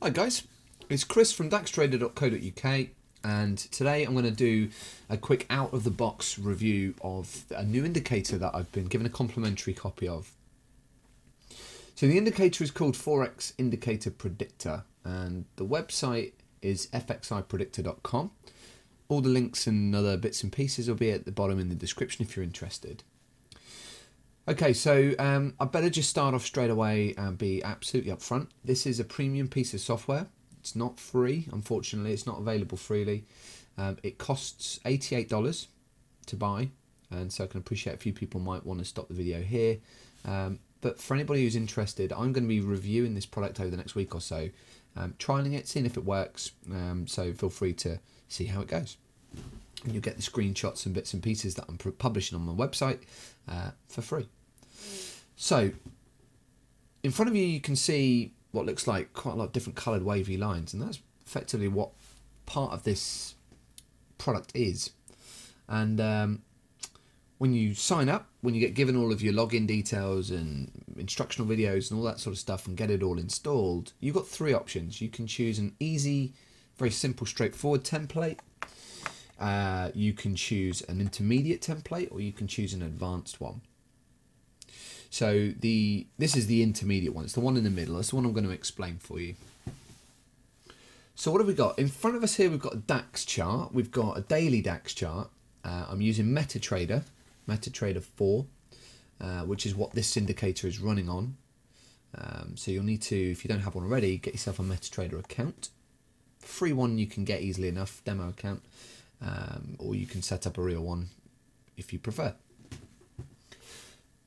Hi guys, it's Chris from daxtrader.co.uk, and today I'm going to do a quick out-of-the-box review of a new indicator that I've been given a complimentary copy of. So the indicator is called Forex Indicator Predictor, and the website is fxipredictor.com. All the links and other bits and pieces will be at the bottom in the description if you're interested. Okay, so I better just start off straight away and be absolutely upfront. This is a premium piece of software. It's not free, unfortunately. It's not available freely. It costs $88 to buy, and so I can appreciate a few people might want to stop the video here. But for anybody who's interested, I'm going to be reviewing this product over the next week or so, trialing it, seeing if it works. So feel free to see how it goes. And you'll get the screenshots and bits and pieces that I'm publishing on my website for free. So in front of you, you can see what looks like quite a lot of different coloured wavy lines, and that's effectively what part of this product is. And when you sign up, when you get given all of your login details and instructional videos and all that sort of stuff and get it all installed, you've got three options. You can choose an easy, very simple, straightforward template. You can choose an intermediate template, or you can choose an advanced one. So this is the intermediate one. It's the one in the middle. That's the one I'm going to explain for you. So what have we got? In front of us here, we've got a DAX chart. We've got a daily DAX chart. I'm using MetaTrader 4, which is what this indicator is running on. So you'll need to, if you don't have one already, get yourself a MetaTrader account. Free one you can get easily enough, demo account. Or you can set up a real one if you prefer.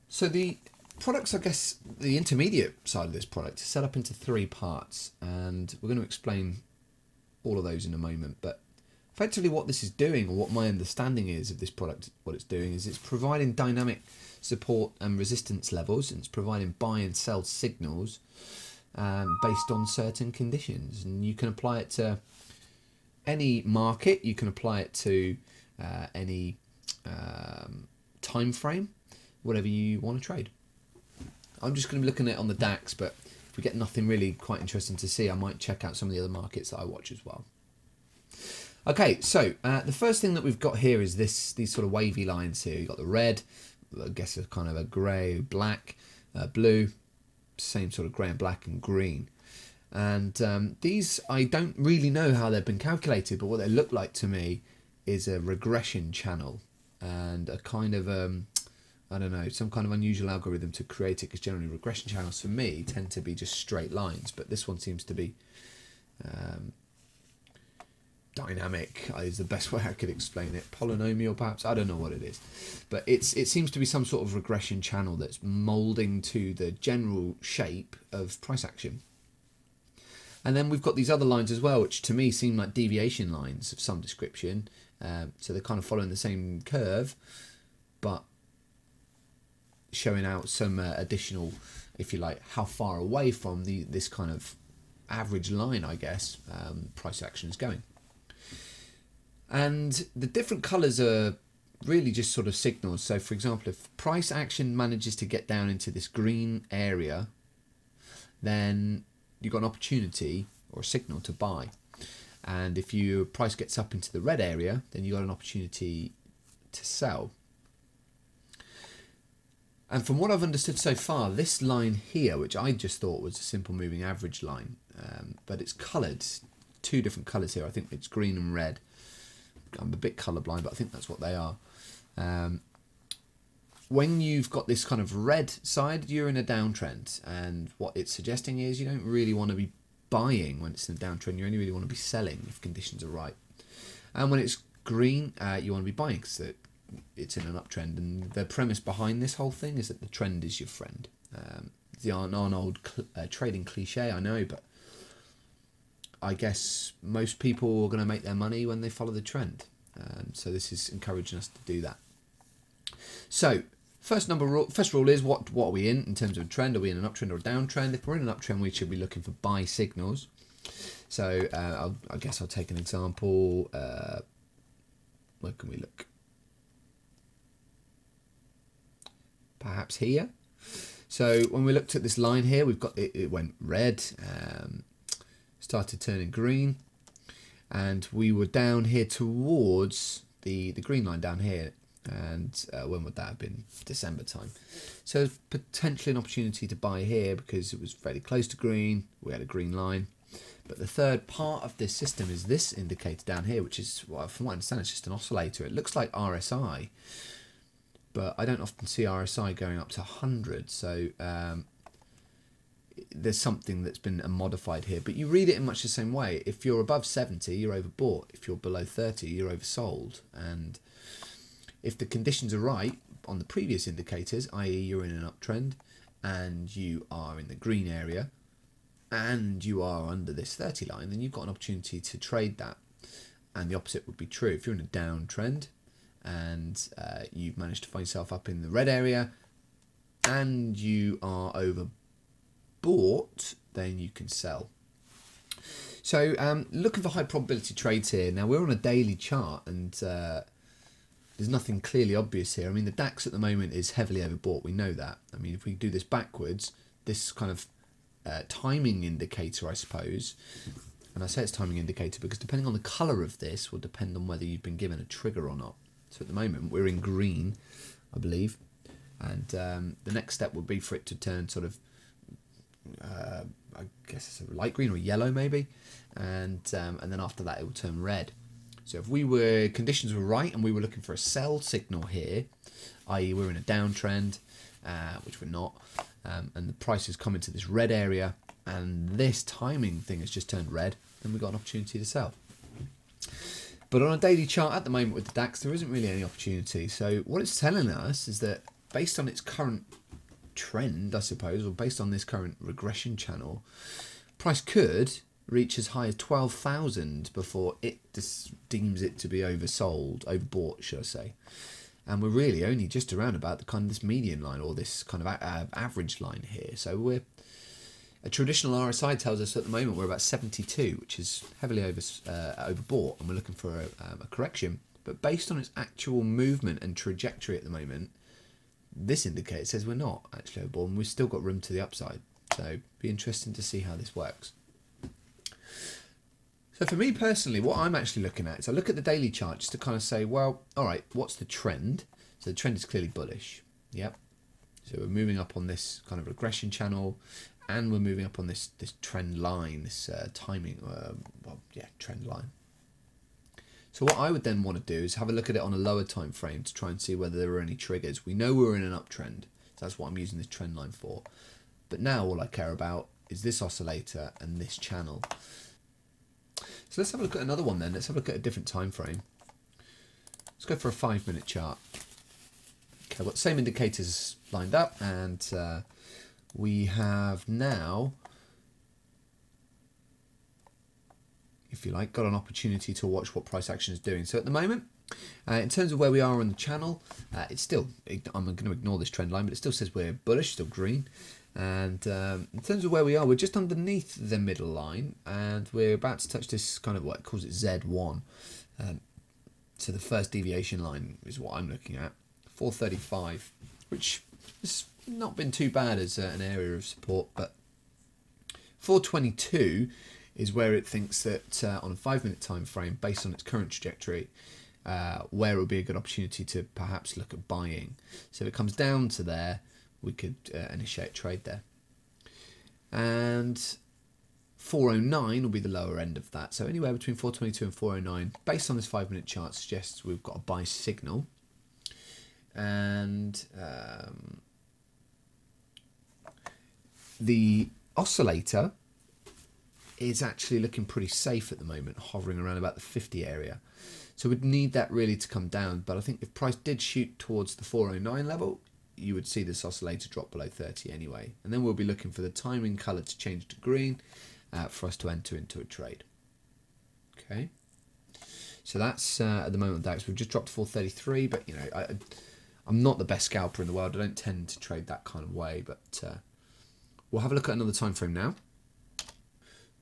So the products, I guess, the intermediate side of this product is set up into three parts, and we're going to explain all of those in a moment. But effectively what this is doing, or what my understanding is of this product, what it's doing is it's providing dynamic support and resistance levels, and it's providing buy and sell signals based on certain conditions, and you can apply it to any market. You can apply it to any time frame, whatever you want to trade. I'm just going to be looking at it on the DAX, but if we get nothing really quite interesting to see, I might check out some of the other markets that I watch as well. Okay, so the first thing that we've got here is these sort of wavy lines here. You've got the red, I guess a kind of a grey, black, blue, same sort of grey and black and green. And these, I don't really know how they've been calculated, but what they look like to me is a regression channel and a kind of, I don't know, some kind of unusual algorithm to create it, because generally regression channels for me tend to be just straight lines, but this one seems to be dynamic is the best way I could explain it. Polynomial perhaps, I don't know what it is, but it seems to be some sort of regression channel that's moulding to the general shape of price action. And then we've got these other lines as well, which to me seem like deviation lines of some description. So they're kind of following the same curve, but showing out some additional, if you like, how far away from this kind of average line, I guess, price action is going. And the different colours are really just sort of signals. So for example, if price action manages to get down into this green area, then you've got an opportunity or a signal to buy. And if your price gets up into the red area, then you've got an opportunity to sell. And from what I've understood so far, this line here, which I just thought was a simple moving average line, but it's coloured, two different colours here. I think it's green and red. I'm a bit colourblind, but I think that's what they are. When you've got this kind of red side, you're in a downtrend, and what it's suggesting is you don't really want to be buying when it's in a downtrend. You only really want to be selling if conditions are right. And when it's green, you want to be buying because it's in an uptrend. And the premise behind this whole thing is that the trend is your friend. The old trading cliche, I know, but I guess most people are going to make their money when they follow the trend. So this is encouraging us to do that. So first rule is what are we in terms of a trend? Are we in an uptrend or a downtrend? If we're in an uptrend, we should be looking for buy signals. So I guess I'll take an example. Where can we look? Perhaps here. So when we looked at this line here, we've got it went red, started turning green, and we were down here towards the green line down here. And when would that have been? December time. So potentially an opportunity to buy here because it was fairly close to green. We had a green line. But the third part of this system is this indicator down here, which is, well, from what I understand, it's just an oscillator. It looks like RSI, but I don't often see RSI going up to 100. So there's something that's been modified here. But you read it in much the same way. If you're above 70, you're overbought. If you're below 30, you're oversold. And if the conditions are right on the previous indicators, i.e. you're in an uptrend and you are in the green area and you are under this 30 line, then you've got an opportunity to trade that. And the opposite would be true. If you're in a downtrend and you've managed to find yourself up in the red area and you are overbought, then you can sell. So looking for high probability trades here. Now we're on a daily chart and there's nothing clearly obvious here. I mean, the DAX at the moment is heavily overbought. We know that. I mean, if we do this backwards, this kind of timing indicator, I suppose, and I say it's timing indicator because depending on the colour of this will depend on whether you've been given a trigger or not. So at the moment, we're in green, I believe. And the next step would be for it to turn sort of, I guess it's a light green or yellow maybe. And then after that, it will turn red. So if conditions were right and we were looking for a sell signal here, i.e. we're in a downtrend, which we're not, and the price has come into this red area and this timing thing has just turned red, then we've got an opportunity to sell. But on a daily chart at the moment with the DAX, there isn't really any opportunity. So what it's telling us is that based on its current trend, I suppose, or based on this current regression channel, price could reach as high as 12,000 before it deems it to be overbought, should I say. And we're really only just around about the kind of this median line or this kind of average line here. So a traditional RSI tells us at the moment we're about 72, which is heavily overbought, and we're looking for a correction. But based on its actual movement and trajectory at the moment, this indicator says we're not actually overbought, and we've still got room to the upside. So it'd be interesting to see how this works. So for me personally, what I'm actually looking at is I look at the daily chart just to kind of say, well, all right, what's the trend? So the trend is clearly bullish. Yep. So we're moving up on this kind of regression channel, and we're moving up on this trend line, this timing, trend line. So what I would then want to do is have a look at it on a lower time frame to try and see whether there are any triggers. We know we're in an uptrend, so that's what I'm using this trend line for. But now all I care about is this oscillator and this channel. So let's have a look at another one then. Let's have a look at a different time frame. Let's go for a 5-minute chart. Okay, I've got the same indicators lined up, and we have now, if you like, got an opportunity to watch what price action is doing. So at the moment, in terms of where we are on the channel, it's still, I'm going to ignore this trend line, but it still says we're bullish, still green. And in terms of where we are, we're just underneath the middle line, and we're about to touch this kind of what it calls it Z1. So the first deviation line is what I'm looking at, 435, which has not been too bad as an area of support, but 422 is where it thinks that on a 5-minute time frame, based on its current trajectory, where it would be a good opportunity to perhaps look at buying. So if it comes down to there, we could initiate trade there. And 409 will be the lower end of that. So anywhere between 422 and 409, based on this 5-minute chart, suggests we've got a buy signal. And the oscillator is actually looking pretty safe at the moment, hovering around about the 50 area. So we'd need that really to come down. But I think if price did shoot towards the 409 level, you would see this oscillator drop below 30 anyway. And then we'll be looking for the timing colour to change to green for us to enter into a trade. Okay. So that's at the moment DAX. We've just dropped to 433, but you know, I'm not the best scalper in the world. I don't tend to trade that kind of way, but we'll have a look at another time frame now.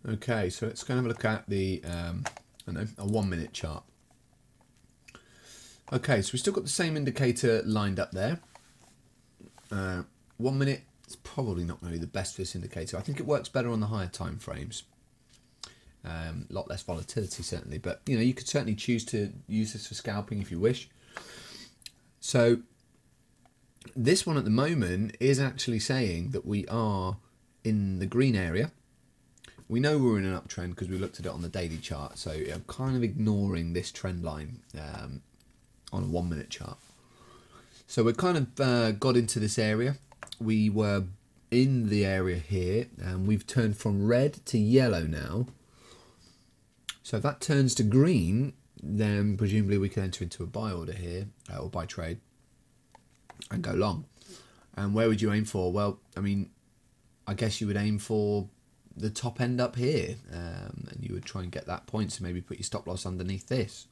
Okay, so let's go and have a look at the a 1-minute chart. Okay, so we've still got the same indicator lined up there. 1 minute is probably not going to be the best for this indicator. I think it works better on the higher time frames. A lot less volatility certainly, but you know, you could certainly choose to use this for scalping if you wish. So this one at the moment is actually saying that we are in the green area. We know we're in an uptrend because we looked at it on the daily chart, so I'm kind of ignoring this trend line on a 1 minute chart. So we're kind of got into this area. We were in the area here, and we've turned from red to yellow now. So if that turns to green, then presumably we can enter into a buy order here, or buy trade, and go long. And where would you aim for? Well, I mean, I guess you would aim for the top end up here, and you would try and get that point, so maybe put your stop loss underneath this,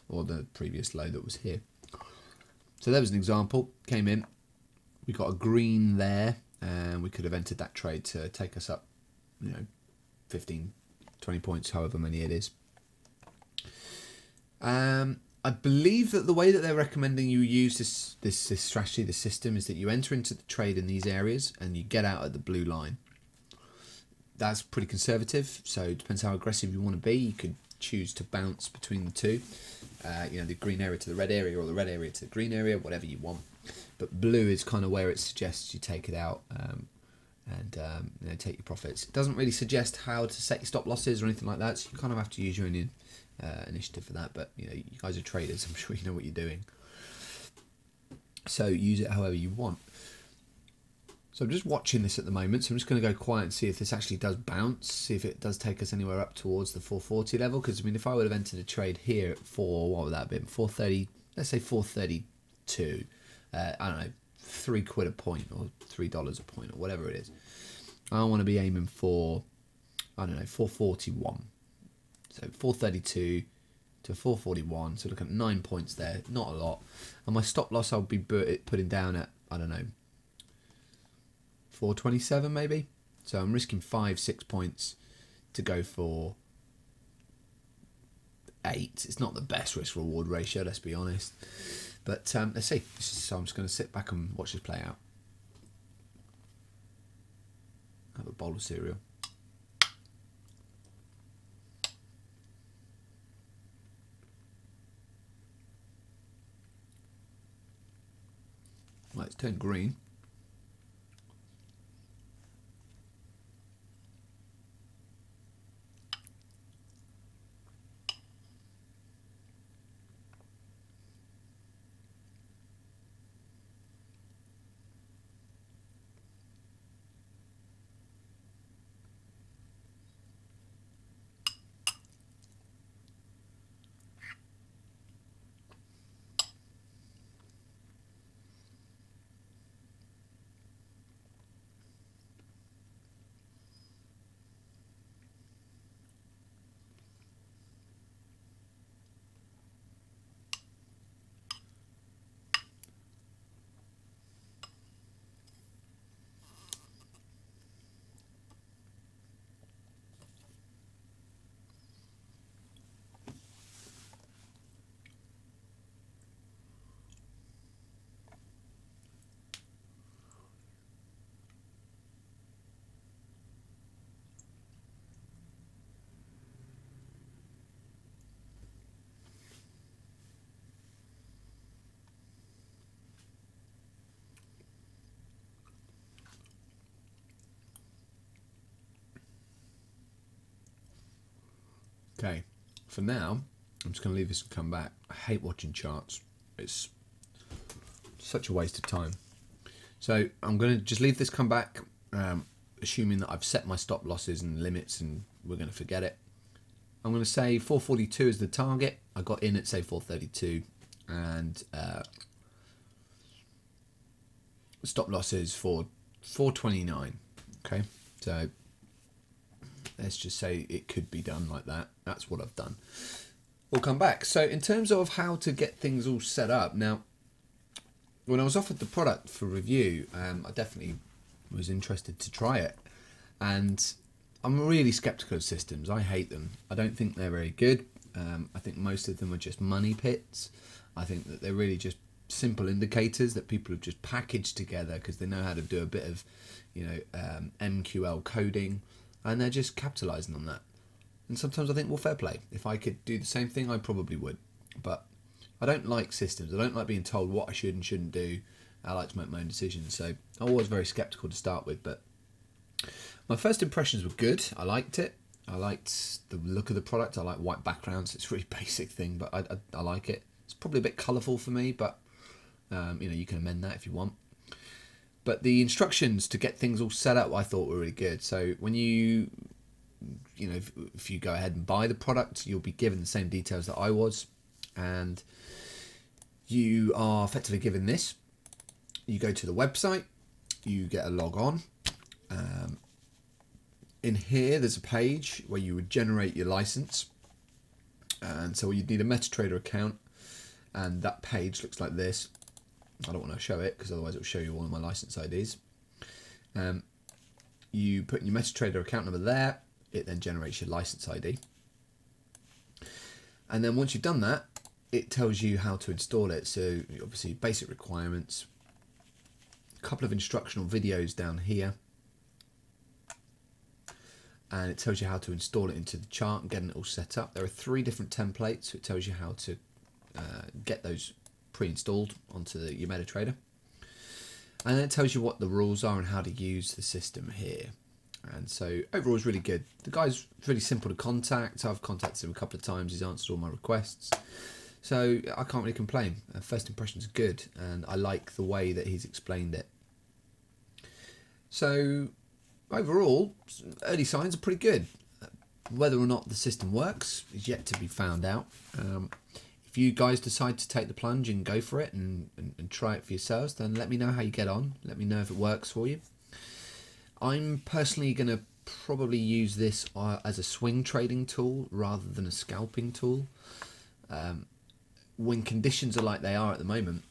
or the previous low that was here. So there was an example, came in, we got a green there, and we could have entered that trade to take us up, you know, 15, 20 points, however many it is. I believe that the way that they're recommending you use this strategy, this system, is that you enter into the trade in these areas and you get out at the blue line. That's pretty conservative, so it depends how aggressive you want to be. You could choose to bounce between the two, you know, the green area to the red area, or the red area to the green area, whatever you want. But blue is kind of where it suggests you take it out and you know, take your profits. It doesn't really suggest how to set your stop losses or anything like that, so you kind of have to use your own initiative for that. But you know, you guys are traders, I'm sure you know what you're doing. So use it however you want. So I'm just watching this at the moment, so I'm just going to go quiet and see if this actually does bounce, see if it does take us anywhere up towards the 440 level, because I mean, if I would have entered a trade here at what would that have been, 430, let's say 432, I don't know, £3 a point, or $3 a point, or whatever it is. I want to be aiming for, I don't know, 441. So 432 to 441, so look at 9 points there, not a lot. And my stop loss I'll be putting down at, I don't know, 427 maybe. So I'm risking 5-6 points to go for 8. It's not the best risk reward ratio, let's be honest. But let's see. So I'm just going to sit back and watch this play out. Have a bowl of cereal. Right, it's turned green. Okay, for now, I'm just going to leave this and come back. I hate watching charts. It's such a waste of time. So I'm going to just leave this, come back, assuming that I've set my stop losses and limits, and we're going to forget it. I'm going to say 442 is the target. I got in at, say, 432, and stop losses for 429. Okay, so let's just say it could be done like that. That's what I've done. We'll come back. So in terms of how to get things all set up, now, when I was offered the product for review, I definitely was interested to try it. And I'm really skeptical of systems. I hate them. I don't think they're very good. I think most of them are just money pits. I think that they're really just simple indicators that people have just packaged together because they know how to do a bit of, you know, MQL coding, and they're just capitalizing on that. And sometimes I think, well, fair play. If I could do the same thing, I probably would. But I don't like systems. I don't like being told what I should and shouldn't do. I like to make my own decisions. So I was very sceptical to start with. But my first impressions were good. I liked it. I liked the look of the product. I like white backgrounds. It's a really basic thing, but I like it. It's probably a bit colourful for me, but you can amend that if you want. But the instructions to get things all set up I thought were really good. So when if you go ahead and buy the product, you'll be given the same details that I was, and you are effectively given this. You go to the website, you get a log on. In here there's a page where you would generate your license, and so you'd need a MetaTrader account, and that page looks like this. I don't want to show it because otherwise it will show you one of my license IDs. You put in your MetaTrader account number there. It then generates your license ID. And then once you've done that, it tells you how to install it. So obviously basic requirements, a couple of instructional videos down here. And it tells you how to install it into the chart and getting it all set up. There are 3 different templates, so it tells you how to get those pre-installed onto your MetaTrader. And then it tells you what the rules are and how to use the system here. And so overall it's really good. The guy's really simple to contact. I've contacted him a couple of times. He's answered all my requests. So I can't really complain. First impression's good, and I like the way that he's explained it. So overall, early signs are pretty good. Whether or not the system works is yet to be found out. If you guys decide to take the plunge and go for it and try it for yourselves, then let me know how you get on. Let me know if it works for you. I'm personally going to probably use this as a swing trading tool rather than a scalping tool. When conditions are like they are at the moment,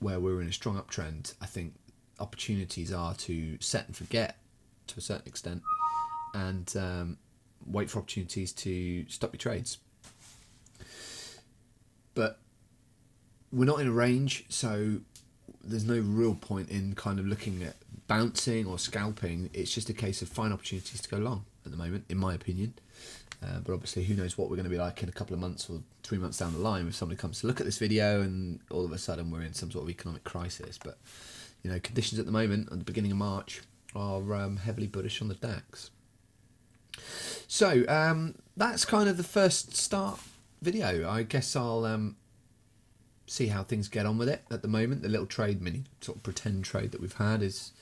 where we're in a strong uptrend, I think opportunities are to set and forget to a certain extent, and wait for opportunities to stop your trades. But we're not in a range, so there's no real point in kind of looking at bouncing or scalping. It's just a case of finding opportunities to go long at the moment, in my opinion. But obviously, who knows what we're going to be like in a couple of months or 3 months down the line if somebody comes to look at this video and all of a sudden we're in some sort of economic crisis. But conditions at the moment at the beginning of March are heavily bullish on the DAX. So that's kind of the first start video. I guess I'll see how things get on with it. At the moment, the little trade, mini sort of pretend trade that we've had is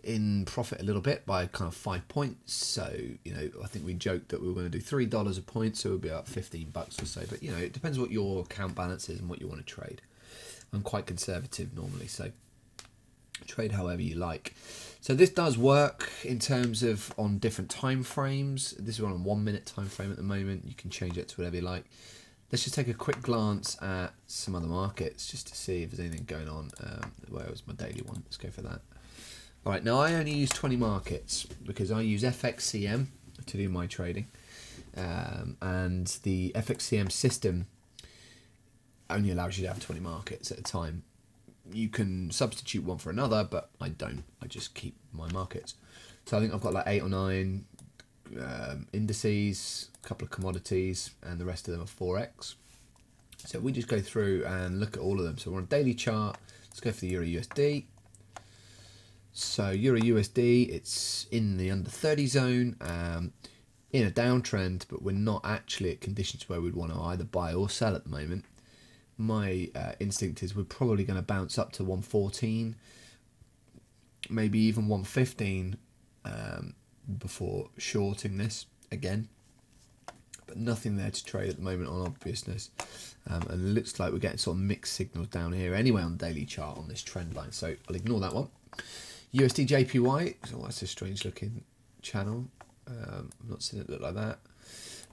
in profit a little bit by kind of 5 points. So I think we joked that we were going to do $3 a point, so it would be about $15 or so. But it depends what your account balance is and what you want to trade. I'm quite conservative normally, so trade however you like. So this does work in terms of on different time frames. This is on a 1 minute time frame at the moment. You can change it to whatever you like. Let's just take a quick glance at some other markets just to see if there's anything going on. Where was my daily one? Let's go for that. All right, now I only use 20 markets because I use FXCM to do my trading. And the FXCM system only allows you to have 20 markets at a time. You can substitute one for another, but I don't. I just keep my markets. So I think I've got like 8 or 9 indices, a couple of commodities, and the rest of them are Forex. So we just go through and look at all of them. So we're on a daily chart. Let's go for the Euro USD. So Euro USD, it's in the under 30 zone, in a downtrend, but we're not actually at conditions where we'd want to either buy or sell at the moment. My instinct is we're probably going to bounce up to 114, maybe even 115 before shorting this again. But nothing there to trade at the moment on obviousness. And it looks like we're getting sort of mixed signals down here anyway on the daily chart on this trend line. So I'll ignore that one. USD JPY, so that's a strange looking channel. I've not seen it look like that.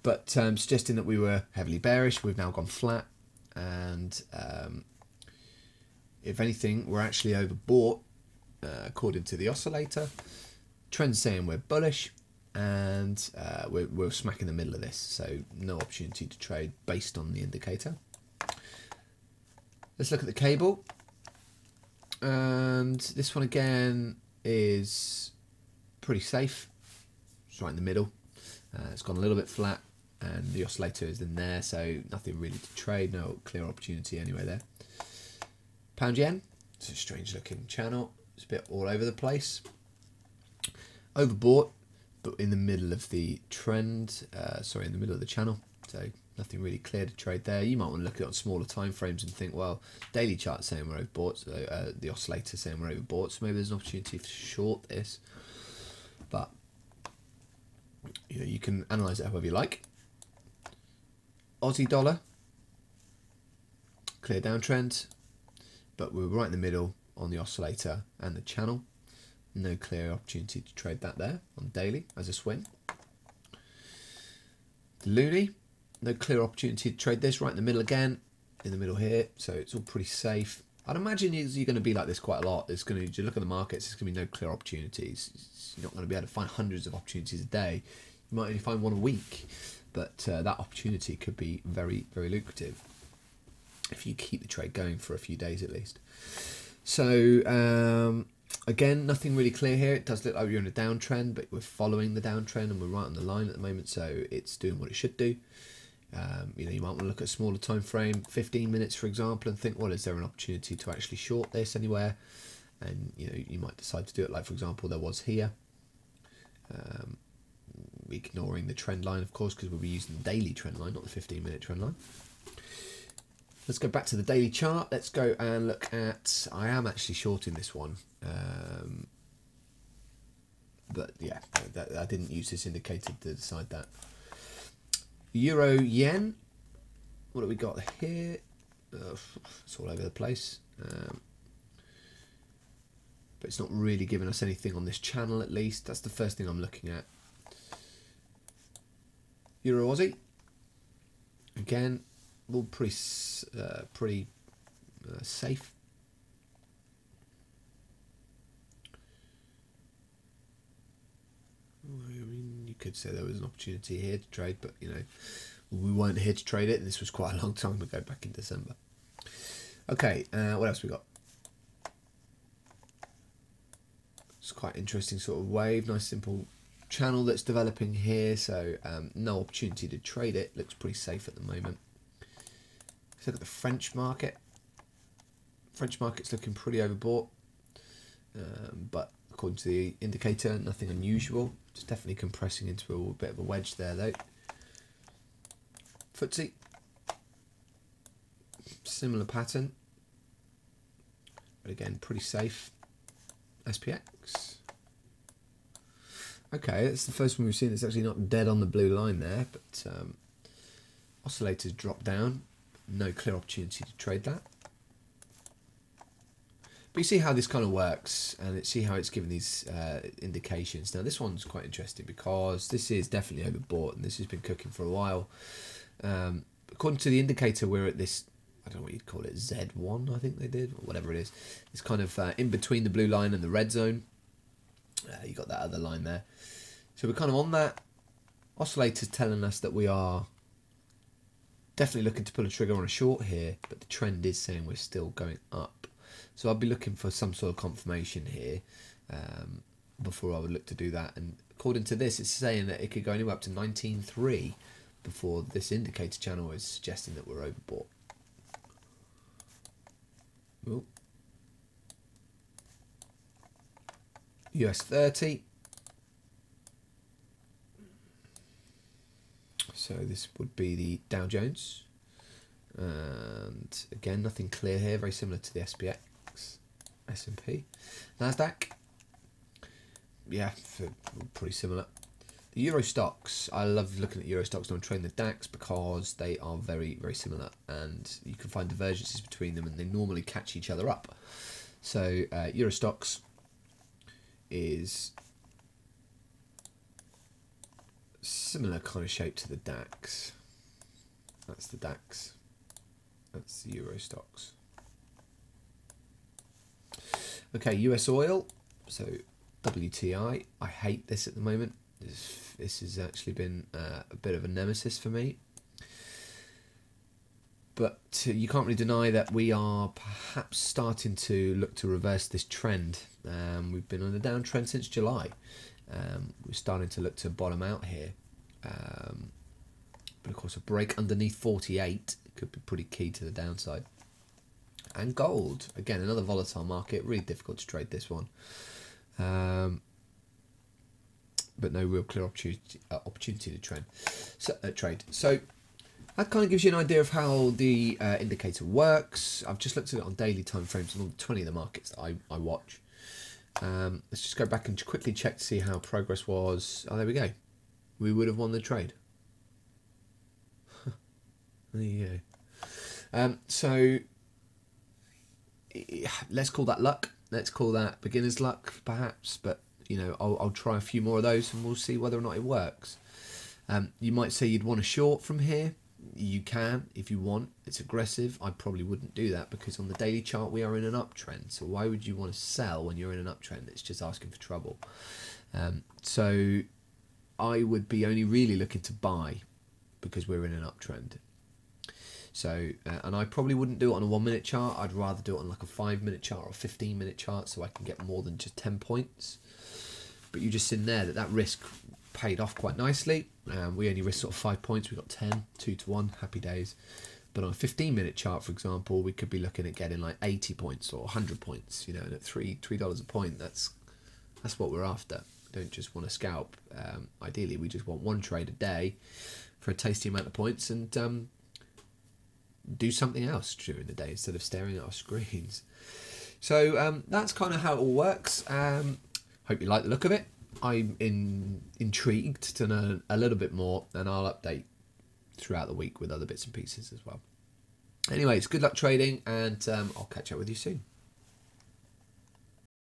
But suggesting that we were heavily bearish, we've now gone flat. And if anything, we're actually overbought according to the oscillator. Trend's saying we're bullish, and we're smack in the middle of this, so no opportunity to trade based on the indicator. Let's look at the cable, and this one again is pretty safe. It's right in the middle. It's gone a little bit flat. and the oscillator is in there, so nothing really to trade, no clear opportunity anyway there. Pound yen, it's a strange looking channel, it's a bit all over the place. Overbought, but in the middle of the trend, sorry, in the middle of the channel, so nothing really clear to trade there. You might want to look at it on smaller time frames and think, well, daily chart saying we're overbought, so the oscillator saying we're overbought, so maybe there's an opportunity to short this. But you know, you can analyse it however you like. Aussie dollar, clear downtrend, but we're right in the middle on the oscillator and the channel. No clear opportunity to trade that there on daily as a swing. The loonie, no clear opportunity to trade this, right in the middle again, in the middle here, so it's all pretty safe. I'd imagine you're going to be like this quite a lot. It's going to, you look at the markets, there's going to be no clear opportunities. You're not going to be able to find hundreds of opportunities a day. You might only find one a week, but that opportunity could be very, very lucrative if you keep the trade going for a few days at least. So again, nothing really clear here. It does look like we're in a downtrend, but we're following the downtrend and we're right on the line at the moment, so it's doing what it should do. You know, you might want to look at a smaller time frame, 15 minutes for example, and think, well, is there an opportunity to actually short this anywhere? And you know, you might decide to do it like, for example, there was here. Ignoring the trend line, of course, because we'll be using the daily trend line, not the 15-minute trend line. Let's go back to the daily chart. Let's go and look at, I am actually shorting this one. But yeah, I didn't use this indicator to decide that. Euro yen, what do we got here? It's all over the place. But it's not really giving us anything on this channel, at least. That's the first thing I'm looking at. Euro Aussie, again, all pretty safe. I mean, you could say there was an opportunity here to trade, but you know, we weren't here to trade it, and this was quite a long time ago, back in December. Okay, what else we got? It's quite interesting sort of wave, nice simple channel that's developing here, so no opportunity to trade it. Looks pretty safe at the moment. Let's look at the French market. French market's looking pretty overbought, but according to the indicator, nothing unusual. It's definitely compressing into a bit of a wedge there though. FTSE, similar pattern, but again pretty safe. SPX. Okay, that's the first one we've seen that's actually not dead on the blue line there, but oscillators drop down. No clear opportunity to trade that. But you see how this kind of works, and see how it's given these indications. Now this one's quite interesting because this is definitely overbought, and this has been cooking for a while. According to the indicator, we're at this, I don't know what you'd call it, Z1, I think they did, or whatever it is. It's kind of in between the blue line and the red zone. You got that other line there. So we're kind of on that. Oscillator's telling us that we are definitely looking to pull a trigger on a short here, but the trend is saying we're still going up. So I'll be looking for some sort of confirmation here before I would look to do that. And according to this, it's saying that it could go anywhere up to 19.3 before this indicator channel is suggesting that we're overbought. Ooh. US 30. So this would be the Dow Jones. And again, nothing clear here, very similar to the SPX, S&P. NASDAQ. Yeah, pretty similar. The Euro stocks, I love looking at Euro stocks when I'm trading the DAX because they are very, very similar, and you can find divergences between them and they normally catch each other up. So Euro stocks is similar kind of shape to the DAX. That's the DAX. That's the Euro stocks. Okay, US oil. So WTI. I hate this at the moment. This has actually been a bit of a nemesis for me. But you can't really deny that we are perhaps starting to look to reverse this trend. We've been on a downtrend since July. We're starting to look to bottom out here. But of course, a break underneath 48 could be pretty key to the downside. And gold, again, another volatile market. Really difficult to trade this one. But no real clear opportunity to trade. So that kind of gives you an idea of how the indicator works. I've just looked at it on daily time frames on 20 of the markets that I watch. Let's just go back and quickly check to see how progress was. Oh, there we go. We would have won the trade. There you go. So let's call that luck. Let's call that beginner's luck, perhaps. But you know, I'll try a few more of those, and we'll see whether or not it works. You might say you'd want a short from here. You can if you want. It's aggressive. I probably wouldn't do that because on the daily chart we are in an uptrend. So why would you want to sell when you're in an uptrend? It's just asking for trouble. So I would be only really looking to buy because we're in an uptrend. So and I probably wouldn't do it on a 1 minute chart. I'd rather do it on like a 5 minute chart or a 15 minute chart so I can get more than just 10 points. But you just in there that risk paid off quite nicely. We only risked sort of 5 points. We got 10, 2-1, happy days. But on a 15 minute chart, for example, we could be looking at getting like 80 points or 100 points. You know, and at $3 a point, that's what we're after. We don't just want to scalp. Ideally, we just want one trade a day for a tasty amount of points and do something else during the day instead of staring at our screens. So that's kind of how it all works. Hope you like the look of it. I'm intrigued to know a little bit more, and I'll update throughout the week with other bits and pieces as well. Anyways, good luck trading, and I'll catch up with you soon.